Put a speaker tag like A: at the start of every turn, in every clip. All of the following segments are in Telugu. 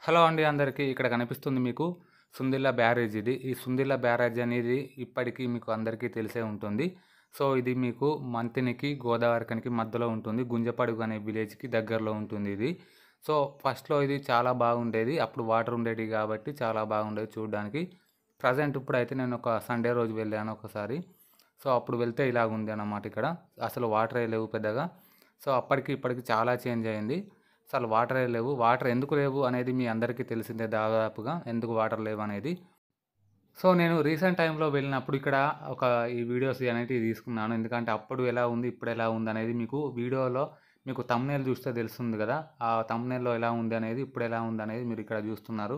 A: హలో అండి అందరికీ. ఇక్కడ కనిపిస్తుంది మీకు సుందిళ్ళ బ్యారేజ్ ఇది. ఈ సుందిళ్ళ బ్యారేజ్ అనేది ఇప్పటికీ మీకు అందరికీ తెలిసే ఉంటుంది. సో, ఇది మీకు మంతినికి, గోదావరిఖనికి మధ్యలో ఉంటుంది. గుంజపడుగు అనే విలేజ్‌కి దగ్గరలో ఉంటుంది ఇది. సో, ఫస్ట్‌లో ఇది చాలా బాగుండేది. అప్పుడు వాటర్ ఉండేటివి కాబట్టి చాలా బాగుండేది చూడడానికి. ప్రజెంట్ ఇప్పుడైతే నేను ఒక సండే రోజు వెళ్ళాను ఒకసారి. సో, అప్పుడు వెళ్తే ఇలాగుంది అన్నమాట ఇక్కడ. అసలు వాటరే లేవు పెద్దగా. సో, అప్పటికి ఇప్పటికి చాలా చేంజ్ అయింది. అసలు వాటరే లేవు. వాటర్ ఎందుకు లేవు అనేది మీ అందరికీ తెలిసిందే దాదాపుగా. ఎందుకు వాటర్ లేవనేది. సో, నేను రీసెంట్ టైమ్‌లో వెళ్ళినప్పుడు ఇక్కడ ఒక ఈ వీడియోస్ అనేటివి తీసుకున్నాను. ఎందుకంటే అప్పుడు ఎలా ఉంది, ఇప్పుడు ఎలా ఉందనేది మీకు వీడియోలో మీకు థంబ్‌నెయిల్ చూస్తే తెలుస్తుంది గదా! ఆ థంబ్‌నెయిల్‌లో ఎలా ఉంది అనేది, ఇప్పుడు ఎలా ఉందనేది మీరు ఇక్కడ చూస్తున్నారు.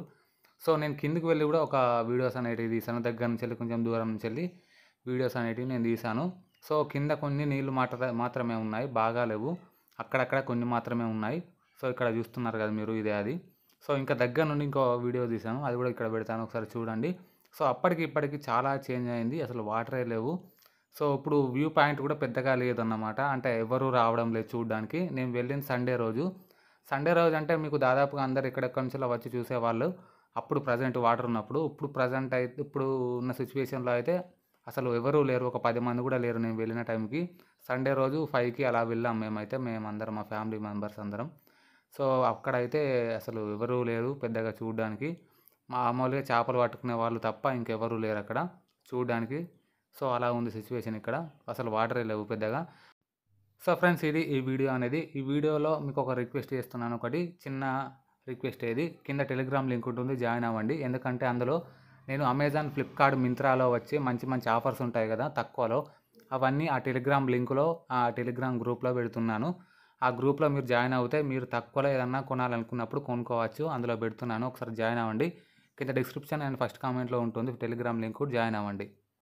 A: సో, నేను కిందకి వెళ్లి కూడా ఒక వీడియోస్ అనేటివి తీశాను. దగ్గర నుంచెల్లి కొంచెం దూరం నుంచెల్లి వీడియోస్ అనేటివి నేను తీశాను. సో, కింద కొన్ని నీళ్లు మాత్రమే ఉన్నాయి. బాగా లేవు. అక్కడక్కడ కొన్ని మాత్రమే ఉన్నాయి. సో, ఇక్కడ చూస్తున్నారు కదా మీరు ఇదే అది. సో, ఇంకా దగ్గర నుండి ఇంకో వీడియో తీశాను. అది కూడా ఇక్కడ పెడతాను ఒకసారి చూడండి. సో, అప్పటికి ఇప్పటికి చాలా చేంజ్ అయింది. అసలు వాటరే లేవు. సో, ఇప్పుడు వ్యూ పాయింట్ కూడా పెద్దగా లేదన్నమాట. అంటే ఎవరు రావడం లేదు చూడడానికి. నేను వెళ్ళింది సండే రోజు. సండే రోజు అంటే మీకు దాదాపుగా అందరూ ఎక్కడెక్కడి నుంచో వచ్చి చూసేవాళ్ళు. అప్పుడు ప్రెజెంట్ వాటర్ ఉన్నప్పుడు. ఇప్పుడు ప్రెజెంట్ అయితే ఇప్పుడు ఉన్న సిట్యుయేషన్‌లో అయితే అసలు ఎవరు లేరు. ఒక 10 మంది కూడా లేరు నేను వెళ్ళిన టైంకి. సండే రోజు 5కి అలా వెళ్ళాం మేమైతే. మేమందరం మా ఫ్యామిలీ మెంబర్స్ అందరం. సో, అక్కడైతే అసలు ఎవరూ లేరు పెద్దగా చూడడానికి. మామూలుగా చేపలు పట్టుకునే వాళ్ళు తప్ప ఇంకెవరు లేరక్కడ చూడడానికి. సో, అలా ఉంది సిట్యుయేషన్ ఇక్కడ. అసలు వాటరే లేవు పెద్దగా. సో, ఫ్రెండ్స్ ఇది ఈ వీడియో అనేది. ఈ వీడియోలో మీకొక రిక్వెస్ట్ చేస్తున్నాను ఒకటి. చిన్న రిక్వెస్ట్ ఇది. కింద టెలిగ్రామ్ లింక్ ఉంటుంది. జాయిన్ అవ్వండి. ఎందుకంటే అందులో నేను అమెజాన్, ఫ్లిప్‌కార్ట్, మింత్రాలో వచ్చే మంచి మంచి ఆఫర్స్ ఉంటాయి కదా తక్కువలో. అవన్నీ ఆ టెలిగ్రామ్ లింక్‌లో ఆ టెలిగ్రామ్ గ్రూప్‌లో పెడుతున్నాను. ఆ గ్రూప్‌లో మీరు జాయిన్ అవుతే మీరు తక్కువలో ఏదన్నా కొనాలనుకున్నప్పుడు కొనుక్కోవచ్చు. అందులో పెడుతున్నాను. ఒకసారి జాయిన్ అవ్వండి. కింద డిస్క్రిప్షన్ అండ్ ఫస్ట్ కామెంట్‌లో ఉంటుంది టెలిగ్రామ్ లింక్. జాయిన్ అవ్వండి.